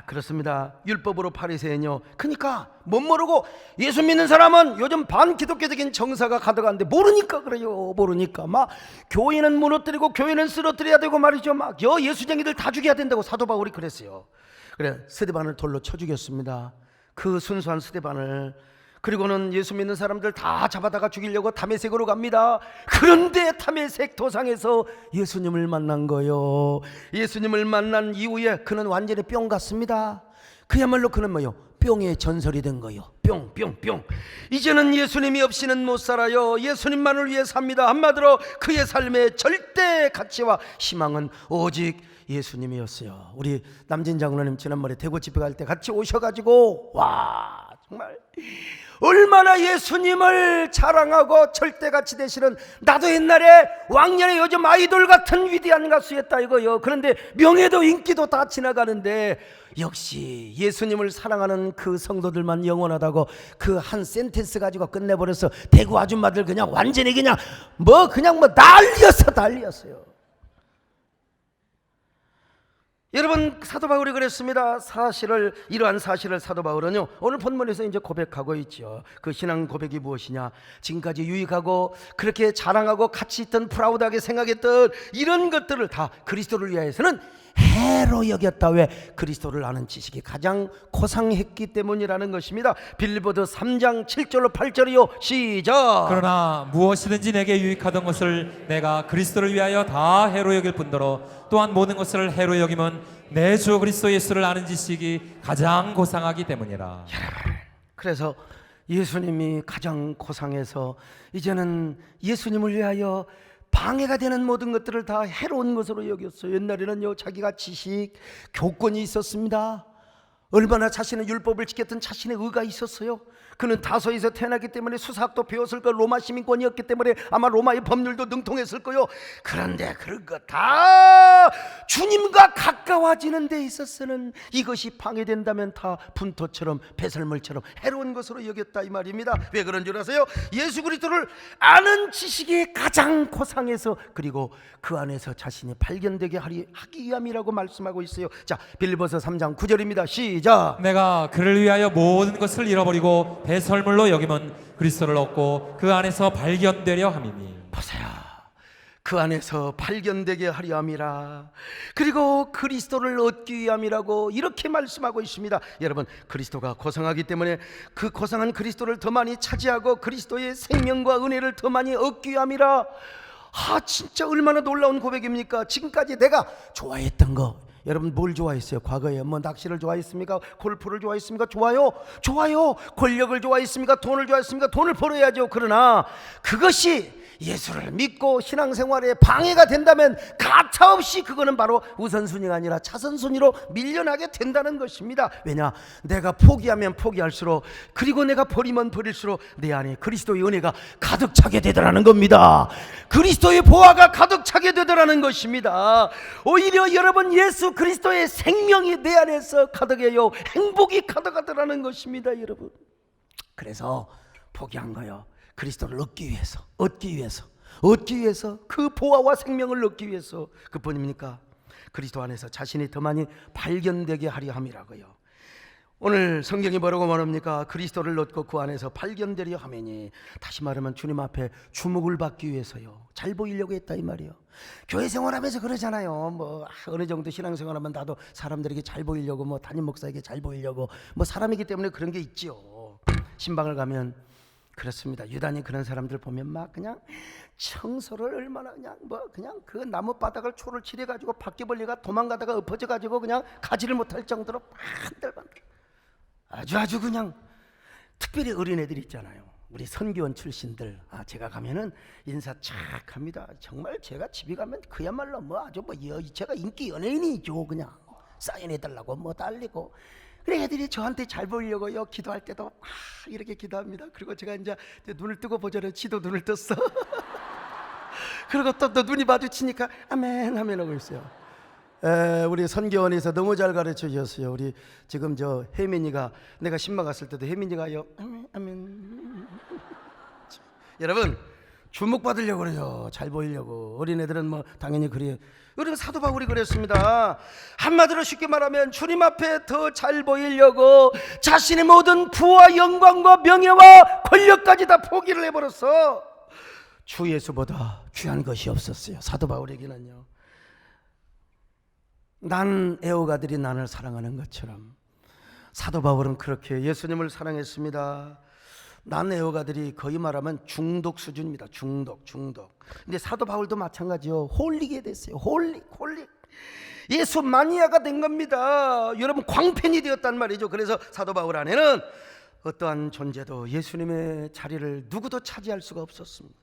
그렇습니다. 율법으로 바리새인이요. 그러니까 못 모르고 예수 믿는 사람은 요즘 반기독교적인 정사가 가득한데 모르니까 그래요. 모르니까 막 교회는 무너뜨리고 교회는 쓰러뜨려야 되고 말이죠. 막 예수쟁이들 다 죽여야 된다고 사도 바울이 그랬어요. 그래, 스데반을 돌로 쳐 죽였습니다. 그 순수한 스데반을. 그리고는 예수 믿는 사람들 다 잡아다가 죽이려고 다메섹으로 갑니다. 그런데 다메섹 도상에서 예수님을 만난 거요. 예수님을 만난 이후에 그는 완전히 뿅 갔습니다. 그야말로 그는 뭐요? 뿅의 전설이 된 거요. 뿅. 이제는 예수님이 없이는 못 살아요. 예수님만을 위해 삽니다. 한마디로 그의 삶의 절대 가치와 희망은 오직 예수님이었어요. 우리 남진 장로님 지난번에 대구 집회 갈 때 같이 오셔가지고 와, 정말 얼마나 예수님을 자랑하고 절대가치 되시는, 나도 옛날에 왕년에 요즘 아이돌 같은 위대한 가수였다 이거요. 그런데 명예도 인기도 다 지나가는데 역시 예수님을 사랑하는 그 성도들만 영원하다고 그 한 센텐스 가지고 끝내버려서 대구 아줌마들 그냥 완전히 그냥 난리였어요. 여러분, 사도 바울이 그랬습니다. 이러한 사실을 사도 바울은요, 오늘 본문에서 이제 고백하고 있죠. 그 신앙 고백이 무엇이냐? 지금까지 유익하고 그렇게 자랑하고 가치 있던, 프라우드하게 생각했던 이런 것들을 다 그리스도를 위하여서는 해로 여겼다. 왜? 그리스도를 아는 지식이 가장 고상했기 때문이라는 것입니다. 빌보드 3장 7절로 8절이요. 시작. 그러나 무엇이든지 내게 유익하던 것을 내가 그리스도를 위하여 다 해로 여길 뿐더러 또한 모든 것을 해로 여기면 내 주 그리스도 예수를 아는 지식이 가장 고상하기 때문이라. 그래서 예수님이 가장 고상해서 이제는 예수님을 위하여 방해가 되는 모든 것들을 다 해로운 것으로 여겼어요. 옛날에는요, 자기가 지식, 교권이 있었습니다. 얼마나 자신의 율법을 지켰던 자신의 의가 있었어요. 그는 다소에서 태어났기 때문에 수사학도 배웠을 거, 로마 시민권이었기 때문에 아마 로마의 법률도 능통했을 거요. 그런데 그런 거 다 주님과 가까워지는 데 있어서는 이것이 방해된다면 다 분토처럼 배설물처럼 해로운 것으로 여겼다 이 말입니다. 왜 그런 줄 아세요? 예수 그리스도를 아는 지식이 가장 고상해서, 그리고 그 안에서 자신이 발견되게 하기 위함이라고 말씀하고 있어요. 자, 빌보서 3장 9절입니다. 시작. 내가 그를 위하여 모든 것을 잃어버리고 배설물로 여기면 그리스도를 얻고 그 안에서 발견되려 함이니. 보세요. 그 안에서 발견되게 하려 함이라. 그리고 그리스도를 얻기 위함이라고 이렇게 말씀하고 있습니다. 여러분, 그리스도가 고상하기 때문에 그 고상한 그리스도를 더 많이 차지하고 그리스도의 생명과 은혜를 더 많이 얻기 위함이라. 진짜 얼마나 놀라운 고백입니까? 지금까지 내가 좋아했던 거, 여러분 뭘 좋아했어요? 과거에 뭐 낚시를 좋아했습니까? 골프를 좋아했습니까? 좋아요. 권력을 좋아했습니까? 돈을 좋아했습니까? 돈을 벌어야죠. 그러나 그것이 예수를 믿고 신앙생활에 방해가 된다면 가차없이 그거는 바로 우선순위가 아니라 차선순위로 밀려나게 된다는 것입니다. 왜냐? 내가 포기하면 포기할수록, 그리고 내가 버리면 버릴수록 내 안에 그리스도의 은혜가 가득 차게 되더라는 겁니다. 그리스도의 보화가 가득 차게 되더라는 것입니다. 오히려 여러분, 예수 그리스도의 생명이 내 안에서 가득해요. 행복이 가득하더라는 것입니다. 여러분, 그래서 포기한 거예요. 그리스도를 얻기 위해서 그 보화와 생명을 얻기 위해서. 그뿐입니까? 그리스도 안에서 자신이 더 많이 발견되게 하려 함이라고요. 오늘 성경이 뭐라고 말합니까? 그리스도를 얻고 그 안에서 발견되려 하매니, 다시 말하면 주님 앞에 주목을 받기 위해서요. 잘 보이려고 했다 이 말이에요. 교회 생활하면서 그러잖아요. 뭐 어느 정도 신앙생활하면 나도 사람들에게 잘 보이려고, 뭐 담임 목사에게 잘 보이려고, 뭐 사람이기 때문에 그런 게 있지요. 신방을 가면 그렇습니다. 유다니 그런 사람들 보면 막 그냥 청소를 얼마나 그냥 그 나무 바닥을 초를 칠해 가지고 바퀴벌레가 도망가다가 엎어져 가지고 그냥 가지를 못할 정도로 반들반들 아주 그냥, 특별히 어린애들 있잖아요. 우리 선교원 출신들, 제가 가면은 인사 착 합니다. 정말 제가 집에 가면 그야말로 제가 인기 연예인이죠. 그냥 사인해달라고 달리고. 그래, 애들이 저한테 잘 보이려고요, 기도할 때도 이렇게 기도합니다. 그리고 제가 이제 눈을 뜨고 보자니 지도 눈을 떴어. 그리고 또 눈이 마주치니까 아멘 하고 있어요. 우리 선교원에서 너무 잘 가르쳐 주셨어요. 우리 지금 저 혜민이가, 내가 신마 갔을 때도 혜민이가요 아멘. 여러분, 주목받으려고 그래요. 잘 보이려고. 어린애들은 당연히 그래요. 우리 사도 바울이 그랬습니다. 한마디로 쉽게 말하면 주님 앞에 더 잘 보이려고 자신의 모든 부와 영광과 명예와 권력까지 다 포기를 해버렸어. 주 예수보다 귀한 것이 없었어요. 사도 바울에게는요. 난 애호가들이 나를 사랑하는 것처럼 사도 바울은 그렇게 예수님을 사랑했습니다. 난 애호가들이 거의 말하면 중독 수준입니다. 중독. 근데 사도 바울도 마찬가지요. 홀리게 됐어요. 홀리. 예수 마니아가 된 겁니다. 여러분, 광팬이 되었단 말이죠. 그래서 사도 바울 안에는 어떠한 존재도 예수님의 자리를 누구도 차지할 수가 없었습니다.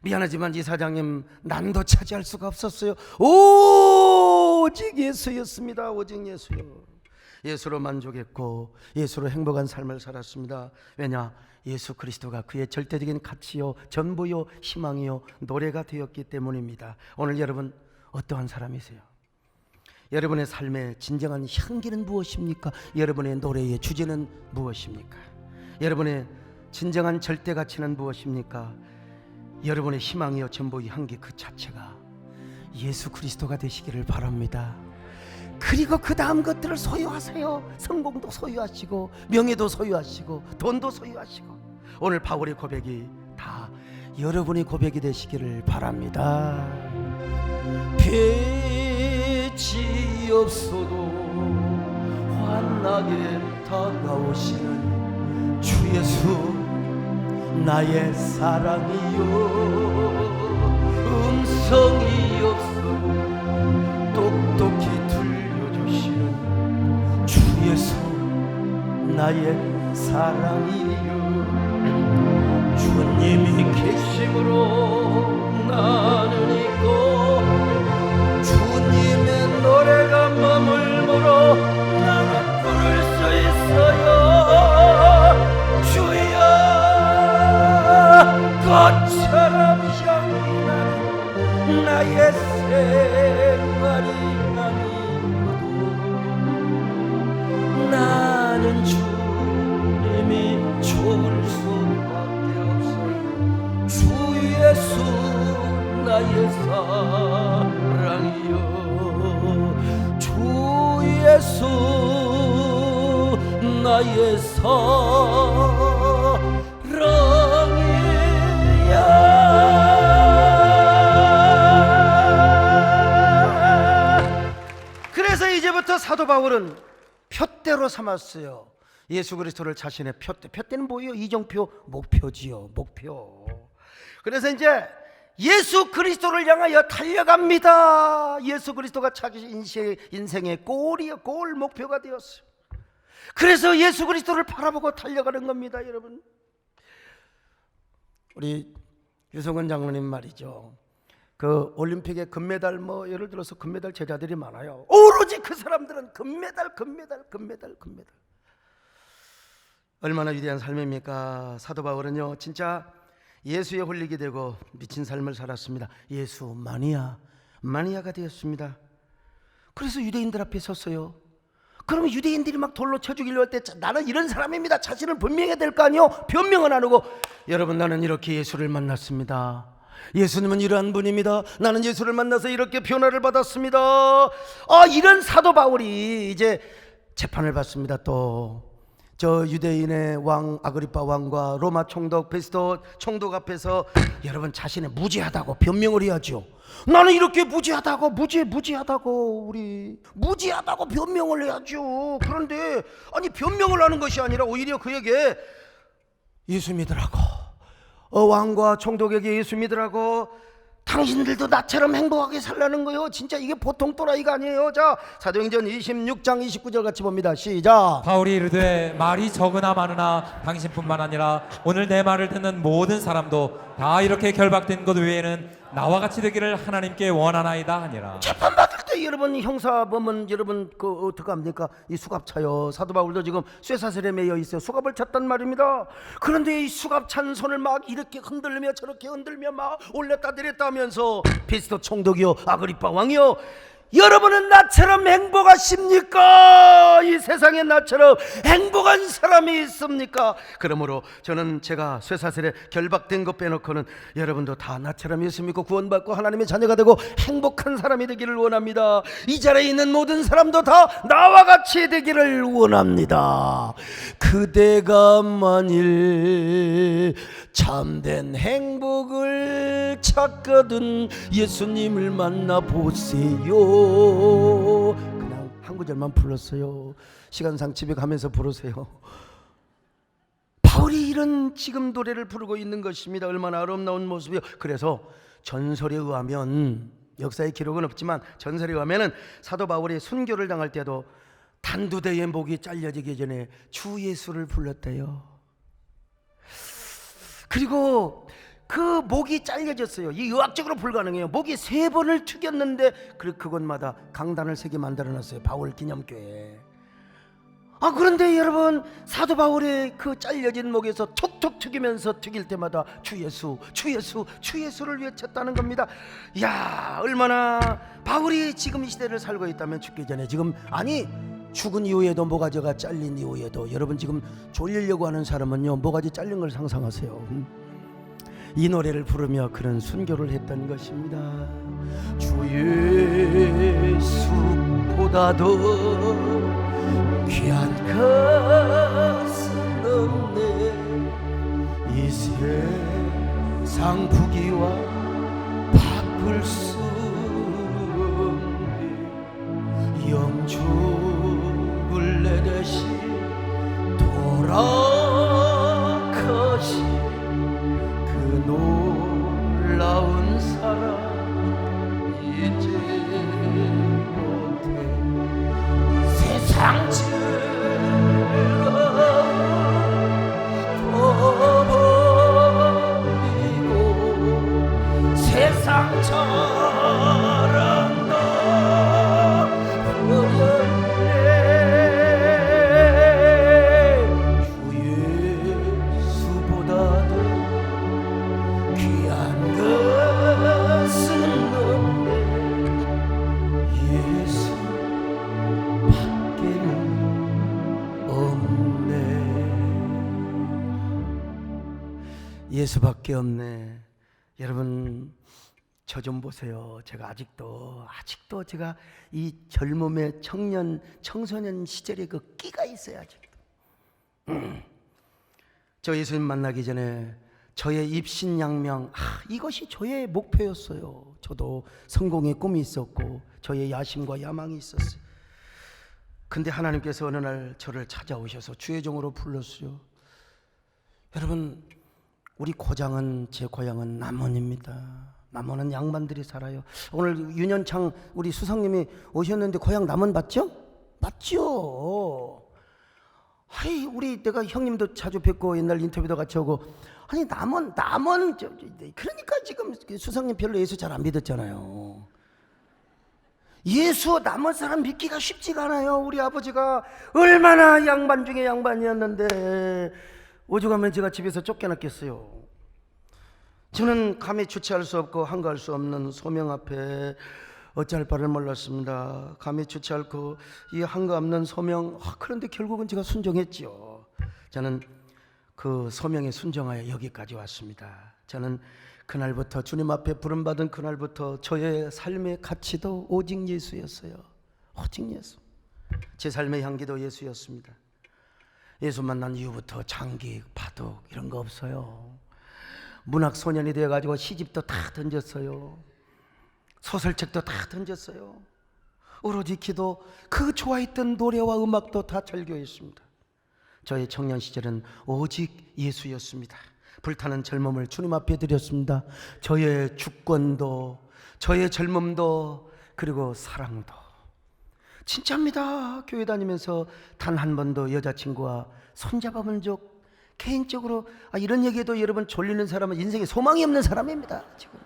미안하지만 이사장님, 난도 차지할 수가 없었어요. 오직 예수였습니다. 오직 예수요. 예수로 만족했고 예수로 행복한 삶을 살았습니다. 왜냐? 예수 그리스도가 그의 절대적인 가치요, 전부요, 희망이요, 노래가 되었기 때문입니다. 오늘 여러분 어떠한 사람이세요? 여러분의 삶의 진정한 향기는 무엇입니까? 여러분의 노래의 주제는 무엇입니까? 여러분의 진정한 절대 가치는 무엇입니까? 여러분의 희망이요, 전부의 향기 그 자체가 예수 그리스도가 되시기를 바랍니다. 그리고 그 다음 것들을 소유하세요. 성공도 소유하시고 명예도 소유하시고 돈도 소유하시고. 오늘 바울의 고백이 다 여러분의 고백이 되시기를 바랍니다. 빛이 없어도 환하게 다가오시는 주 예수 나의 사랑이요. 음성이 없어도 똑똑히 들려주시는 주 예수 나의 사랑이요. 주님이 계심으로 나는 있고 주님의 노래가 머물므로 나는 부를 수 있어요. 주여 꽃처럼 향기 나는 나의 생활이 아니어도 나는 주님이 좋을 수밖에 없어요. 주 예수 나의 사랑이요. 주 예수 나의 사랑이야. 그래서 이제부터 사도 바울은 표대로 삼았어요. 예수 그리스도를 자신의 표대는 뭐예요? 이정표, 목표지요. 목표. 그래서 이제 예수 그리스도를 향하여 달려갑니다. 예수 그리스도가 자기 인생의 골이요, 골 목표가 되었어요. 그래서 예수 그리스도를 바라보고 달려가는 겁니다. 여러분, 우리 유성원 장로님 말이죠, 그 올림픽에 금메달 예를 들어서 금메달 제자들이 많아요. 오로지 그 사람들은 금메달. 얼마나 위대한 삶입니까? 사도 바울은요, 진짜 예수에 홀리게 되고 미친 삶을 살았습니다. 예수 마니아가 되었습니다. 그래서 유대인들 앞에 섰어요. 그러면 유대인들이 막 돌로 쳐 죽이려 할 때 나는 이런 사람입니다, 자신을 변명해야 될 거 아니요? 변명은 안 하고, 여러분 나는 이렇게 예수를 만났습니다. 예수님은 이러한 분입니다. 나는 예수를 만나서 이렇게 변화를 받았습니다. 이런 사도 바울이 이제 재판을 받습니다. 또 저 유대인의 왕 아그리파 왕과 로마 총독 베스도 총독 앞에서 여러분 자신의 무죄하다고 변명을 해야죠. 나는 이렇게 무죄하다고 우리 무죄하다고 변명을 해야죠. 그런데 아니 변명을 하는 것이 아니라 오히려 그에게 예수 믿으라고 어왕과 총독에게 예수 믿으라고 당신들도 나처럼 행복하게 살라는 거요. 진짜 이게 보통 또라이가 아니에요. 자, 사도행전 26장 29절 같이 봅니다. 시작. 바울이 이르되 말이 적으나 많으나 당신뿐만 아니라 오늘 내 말을 듣는 모든 사람도 다 이렇게 결박된 것 외에는 나와 같이 되기를 하나님께 원하나이다 하니라. 재판받을 때 여러분 형사범은 여러분 그 어떻게 합니까? 이 수갑 차요. 사도 바울도 지금 쇠사슬에 매여 있어요. 수갑을 찼단 말입니다. 그런데 이 수갑 찬 손을 막 이렇게 흔들며 저렇게 흔들며 막 올렸다 내렸다 하면서 피스도 총독이요 아그리빠 왕이요, 여러분은 나처럼 행복하십니까? 이 세상에 나처럼 행복한 사람이 있습니까? 그러므로 저는 제가 쇠사슬에 결박된 것 빼놓고는 여러분도 다 나처럼 예수 믿고 구원받고 하나님의 자녀가 되고 행복한 사람이 되기를 원합니다. 이 자리에 있는 모든 사람도 다 나와 같이 되기를 원합니다. 그대가 만일 참된 행복을 찾거든 예수님을 만나보세요. 그냥 한 구절만 불렀어요. 시간상 집에 가면서 부르세요. 바울이 이런 지금 노래를 부르고 있는 것입니다. 얼마나 아름다운 모습이요. 그래서 전설에 의하면, 역사의 기록은 없지만 전설에 의하면 사도 바울이 순교를 당할 때도 단두대의 목이 잘려지기 전에 주 예수를 불렀대요. 그리고 그 목이 잘려졌어요. 이 의학적으로 불가능해요. 목이 3번을 튀겼는데 그곳마다 강단을 3개 만들어놨어요. 바울 기념교회. 그런데 여러분, 사도 바울의 그 잘려진 목에서 툭툭 튀기면서 튀길 때마다 주 예수, 주 예수, 주 예수를 외쳤다는 겁니다. 이야, 얼마나 바울이 지금 이 시대를 살고 있다면, 죽기 전에 지금, 아니 죽은 이후에도, 모가지가 잘린 이후에도, 여러분 지금 졸리려고 하는 사람은요 모가지 잘린 걸 상상하세요. 이 노래를 부르며 그런 순교를 했던 것입니다. 주 예수보다도 귀한 것은 없네. 이 세상 부귀와 바꿀 수 없네. 영죽을 내 대신 돌아가시 놀라운 사랑 이제 못해. 세상 버리고 세상 자랑도 버렸네. 주 예수보다도 귀한 것은 없네. 예수밖에는 없네. 예수밖에 없네. 여러분 저 좀 보세요. 제가 아직도 제가 이 젊음의 청소년 시절의 그 끼가 있어요. 아직도. 저 예수님 만나기 전에 저의 입신양명, 이것이 저의 목표였어요. 저도 성공의 꿈이 있었고 저의 야심과 야망이 있었어요. 근데 하나님께서 어느 날 저를 찾아오셔서 주의 종으로 불렀어요. 여러분, 우리 고장은, 제 고향은 남원입니다. 남원은 양반들이 살아요. 오늘 윤현창 우리 수상님이 오셨는데 고향 남원 맞죠? 맞죠? 아이, 내가 형님도 자주 뵙고 옛날 인터뷰도 같이 하고, 아니 남원 그러니까 지금 수상님 별로 예수 잘 안 믿었잖아요. 예수 남원 사람 믿기가 쉽지가 않아요. 우리 아버지가 얼마나 양반 중에 양반이었는데 오죽하면 제가 집에서 쫓겨났겠어요. 저는 감히 주체할 수 없고 한가할 수 없는 소명 앞에 어찌할 바를 몰랐습니다. 감히 주체할 이 한가 없는 소명, 그런데 결국은 제가 순종했지요. 저는 그 소명에 순종하여 여기까지 왔습니다. 저는 그날부터, 주님 앞에 부름받은 그날부터 저의 삶의 가치도 오직 예수였어요. 오직 예수. 제 삶의 향기도 예수였습니다. 예수 만난 이후부터 장기, 바둑 이런 거 없어요. 문학 소년이 되어가지고 시집도 다 던졌어요. 소설책도 다 던졌어요. 오로지 기도, 그 좋아했던 노래와 음악도 다 절교했습니다. 저의 청년 시절은 오직 예수였습니다. 불타는 젊음을 주님 앞에 드렸습니다. 저의 주권도, 저의 젊음도, 그리고 사랑도. 진짜입니다. 교회 다니면서 단 한 번도 여자친구와 손잡아본 적, 개인적으로 이런 얘기해도 여러분 졸리는 사람은 인생에 소망이 없는 사람입니다. 지금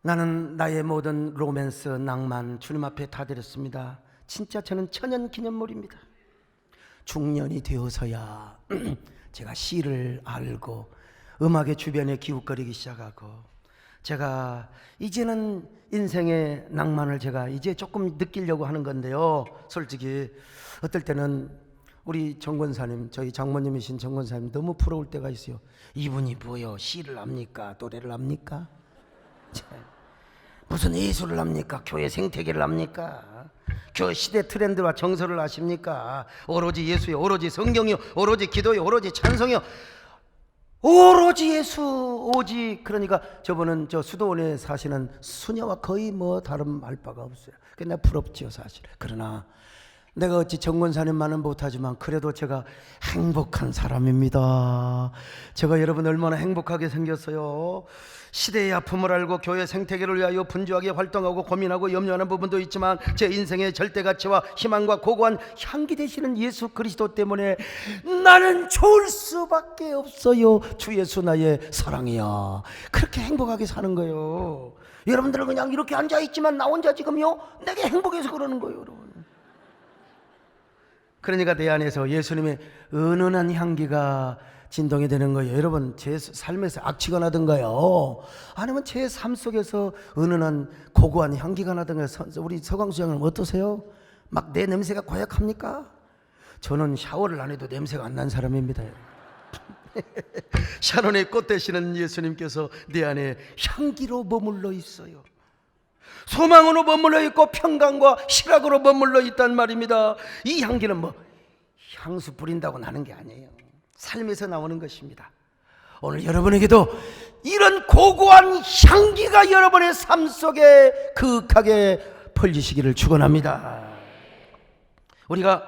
나는 나의 모든 로맨스, 낭만 주님 앞에 다 드렸습니다. 진짜 저는 천연 기념물입니다. 중년이 되어서야 제가 시를 알고 음악의 주변에 기웃거리기 시작하고, 제가 이제는 인생의 낭만을 제가 이제 조금 느끼려고 하는 건데요. 솔직히 어떨 때는 우리 정권사님, 저희 장모님이신 정권사님 너무 부러울 때가 있어요. 이분이 뭐요? 시를 합니까? 노래를 합니까? 무슨 예술을 합니까? 교회 생태계를 합니까? 교회 시대 트렌드와 정서를 아십니까? 오로지 예수요, 오로지 성경이요, 오로지 기도요, 오로지 찬송이요, 오로지 예수, 오직. 그러니까 저분은 저 수도원에 사시는 수녀와 거의 뭐 다름할 바가 없어요. 그게 부럽지요 사실. 그러나 내가 어찌 정권사님만은 못하지만 그래도 제가 행복한 사람입니다. 제가 여러분 얼마나 행복하게 생겼어요. 시대의 아픔을 알고 교회 생태계를 위하여 분주하게 활동하고 고민하고 염려하는 부분도 있지만, 제 인생의 절대가치와 희망과 고고한 향기 되시는 예수 그리스도 때문에 나는 좋을 수밖에 없어요. 주 예수 나의 사랑이야. 그렇게 행복하게 사는 거예요. 여러분들은 그냥 이렇게 앉아있지만 나 혼자 지금요 내게 행복해서 그러는 거예요, 여러분. 그러니까 내 안에서 예수님의 은은한 향기가 진동이 되는 거예요. 여러분, 제 삶에서 악취가 나든가요, 아니면 제 삶 속에서 은은한 고고한 향기가 나든가요? 우리 서광수 장님 어떠세요? 막 내 냄새가 고약합니까? 저는 샤워를 안 해도 냄새가 안 난 사람입니다. 샤론의 꽃 되시는 예수님께서 내 안에 향기로 머물러 있어요. 소망으로 머물러 있고 평강과 희락으로 머물러 있단 말입니다. 이 향기는 뭐 향수 뿌린다고 나는 게 아니에요. 삶에서 나오는 것입니다. 오늘 여러분에게도 이런 고고한 향기가 여러분의 삶 속에 그윽하게 퍼지시기를 축원합니다. 우리가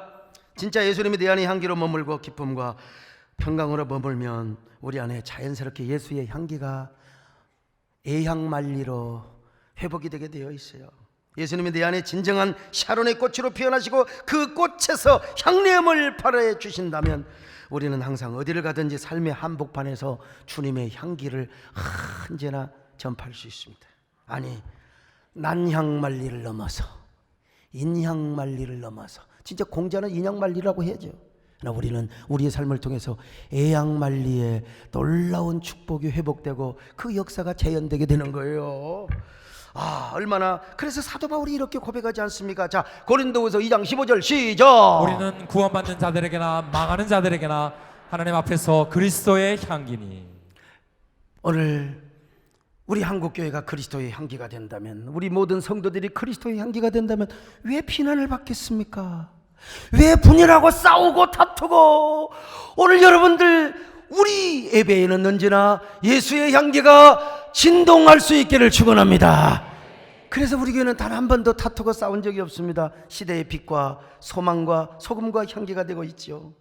진짜 예수님이 내 안에 향기로 머물고 기쁨과 평강으로 머물면 우리 안에 자연스럽게 예수의 향기가 애향만리로 회복이 되게 되어 있어요. 예수님이 내 안에 진정한 샤론의 꽃으로 피어나시고 그 꽃에서 향내음을 발휘해 주신다면 우리는 항상 어디를 가든지 삶의 한복판에서 주님의 향기를 언제나 전파할 수 있습니다. 아니, 난향만리를 넘어서 인향만리를 넘어서, 진짜 공자는 인향만리라고 해야죠. 그러나 우리는 우리의 삶을 통해서 애향만리의 놀라운 축복이 회복되고 그 역사가 재현되게 되는 거예요. 얼마나. 그래서 사도 바울이 이렇게 고백하지 않습니까? 자, 고린도후서 2장 15절 시작. 우리는 구원받는 자들에게나 망하는 자들에게나 하나님 앞에서 그리스도의 향기니. 오늘 우리 한국교회가 그리스도의 향기가 된다면, 우리 모든 성도들이 그리스도의 향기가 된다면 왜 비난을 받겠습니까? 왜 분열하고 싸우고 다투고? 오늘 여러분들 우리 예배에는 언제나 예수의 향기가 진동할 수 있기를 축원합니다. 그래서 우리 교회는 단 한 번도 다투고 싸운 적이 없습니다. 시대의 빛과 소망과 소금과 향기가 되고 있지요.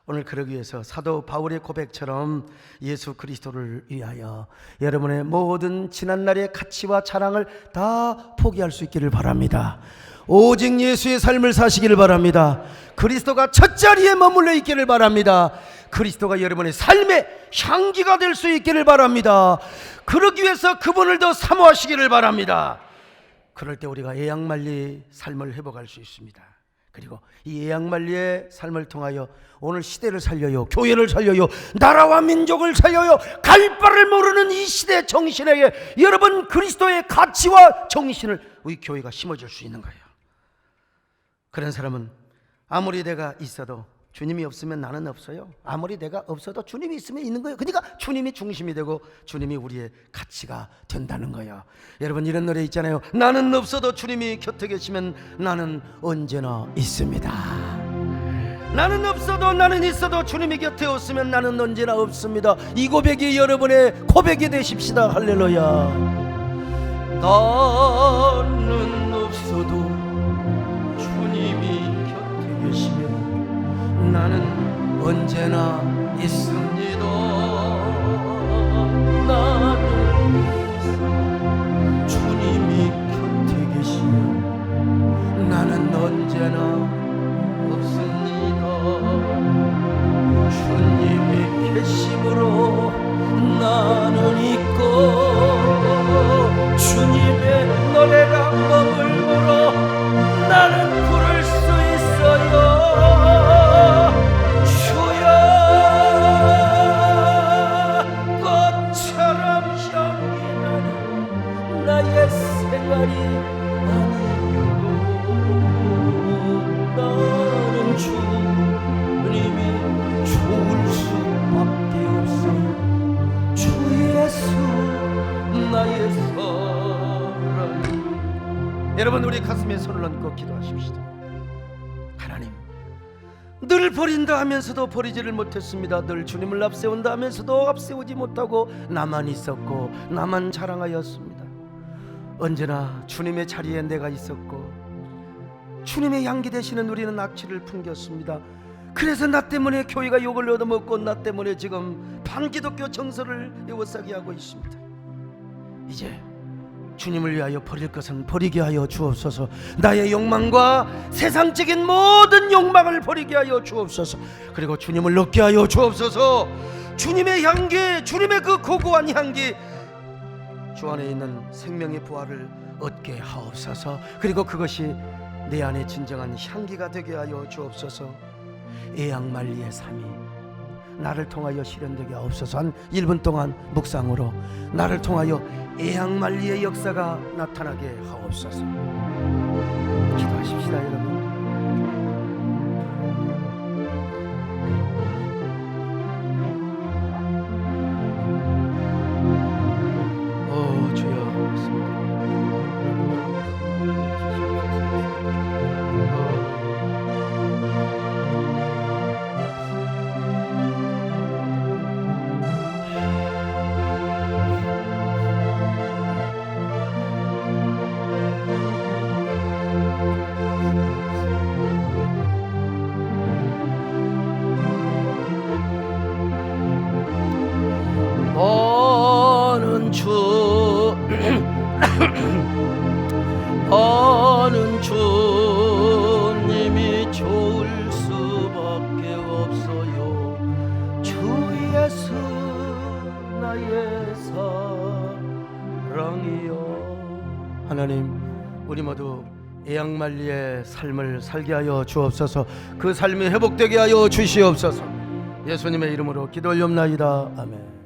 오늘 그러기 위해서 사도 바울의 고백처럼 예수 그리스도를 위하여 여러분의 모든 지난날의 가치와 자랑을 다 포기할 수 있기를 바랍니다. 오직 예수의 삶을 사시기를 바랍니다. 그리스도가 첫 자리에 머물러 있기를 바랍니다. 그리스도가 여러분의 삶의 향기가 될 수 있기를 바랍니다. 그러기 위해서 그분을 더 사모하시기를 바랍니다. 그럴 때 우리가 애양만리 삶을 회복할 수 있습니다. 그리고 이 애양만리의 삶을 통하여 오늘 시대를 살려요, 교회를 살려요, 나라와 민족을 살려요. 갈 바를 모르는 이 시대 정신에게 여러분 그리스도의 가치와 정신을 우리 교회가 심어줄 수 있는 거예요. 그런 사람은 아무리 내가 있어도 주님이 없으면 나는 없어요. 아무리 내가 없어도 주님이 있으면 있는 거예요. 그러니까 주님이 중심이 되고 주님이 우리의 가치가 된다는 거예요. 여러분, 이런 노래 있잖아요. 나는 없어도 주님이 곁에 계시면 나는 언제나 있습니다. 나는 없어도 나는 있어도 주님이 곁에 없으면 나는 언제나 없습니다. 이 고백이 여러분의 고백이 되십시다. 할렐루야. 나는 없어도 주님이 곁에 계시면 나는 언제나 있습니다. 나는 주님이 곁에 계시면 나는 언제나 없습니다. 주님이 계심으로 나는 있고 주님의 노래가 머물므로 나는 부를 수 있어요. 주여 꽃처럼 향기 나는 나의 생활이 아니요. 나는 주님이 좋을 수밖에 없어요. 주 예수 나의 사랑. 여러분, 우리 가슴에 손을 얹고 기도하십시다. 하나님, 늘 버린다 하면서도 버리지를 못했습니다. 늘 주님을 앞세운다 하면서도 앞세우지 못하고 나만 있었고 나만 자랑하였습니다. 언제나 주님의 자리에 내가 있었고 주님의 향기 되시는 우리는 악취를 풍겼습니다. 그래서 나 때문에 교회가 욕을 얻어먹고 나 때문에 지금 반기독교 정서를 에워싸게 하고 있습니다. 이제 주님을 위하여 버릴 것은 버리게 하여 주옵소서. 나의 욕망과 세상적인 모든 욕망을 버리게 하여 주옵소서. 그리고 주님을 얻게 하여 주옵소서. 주님의 향기, 주님의 그 고고한 향기, 주 안에 있는 생명의 부활을 얻게 하옵소서. 그리고 그것이 내 안에 진정한 향기가 되게 하여 주옵소서. 애양만리의 삶이 나를 통하여 실현되게 하옵소서. 한 1분 동안 묵상으로 나를 통하여 애양만리의 역사가 나타나게 하옵소서. 기도하십시다, 여러분. 주여, 너는 주님이 좋을 수밖에 없어요. 주 예수 나의 사랑이요. 하나님, 우리 모두 애양만리의 삶을 살게 하여 주옵소서. 그 삶이 회복되게 하여 주시옵소서. 예수님의 이름으로 기도 올려옵나이다. 아멘.